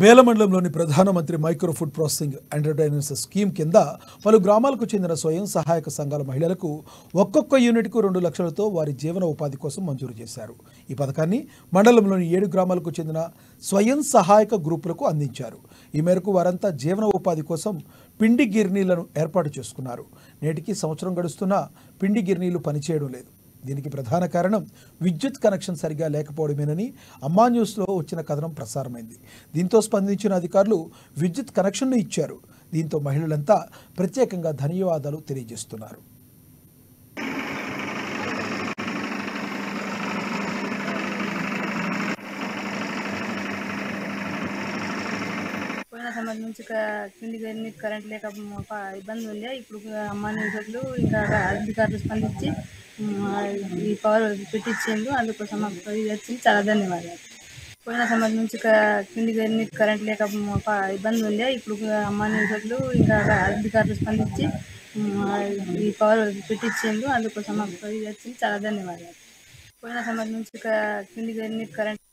బేల మండలంలోని ప్రధానమంత్రి micro food processing entrepreneurs scheme కింద పలు గ్రామాలకు చెందిన స్వయం సహాయక సంఘాల మహిళలకు ఒక్కొక్క యూనిట్కు 2 లక్షలతో వారి జీవన ఉపాధి కోసం మంజూరు చేశారు. ఈ పథకాన్ని మండలంలోని 7 గ్రామాలకు చెందిన స్వయం సహాయక గ్రూపులకు అందించారు. ఈ మేరకు వారంతా జీవన ఉపాధి కోసం పిండి గిర్నీలను ఏర్పాటు చేసుకున్నారు. నేటికి సంవత్సరం గడుస్తున్నా పిండి గిర్నీలు పనిచేయడం లేదు. దీనికి ప్రధాన కారణం విద్యుత్ కనెక్షన్ సరిగా లేకపోవడమేనని అమ్మా న్యూస్లో వచ్చిన కథనం ప్రసారమైంది. దీంతో స్పందించిన అధికారులు విద్యుత్ కనెక్షన్ను ఇచ్చారు. దీంతో మహిళలంతా ప్రత్యేకంగా ధన్యవాదాలు తెలియజేస్తున్నారు. పోయిన సంవత్సరం నుంచి కింది గర్ని కరెంట్ లేక ఇబ్బంది ఉంది. ఇప్పుడు అమ్మా న్యూస్లు ఇంకా అధికారులు స్పందించి ఈ పవర్ పెట్టించిండు. అందుకోసం మాకు ఇది వచ్చింది. చాలా ధన్యవాదాలు. పోయిన సంవత్సరం నుంచి కింది గర్ని కరెంట్ లేక ఇబ్బంది ఉంది. ఇప్పుడు అమ్మా న్యూస్లు ఇంకా అధికారులు స్పందించి ఈ పవర్ పెట్టించిండు. అందుకోసం మాకు ఇది వచ్చింది. చాలా ధన్యవాదాలు. పోయిన సంవత్సరం నుంచి కింది గర్ని కరెంట్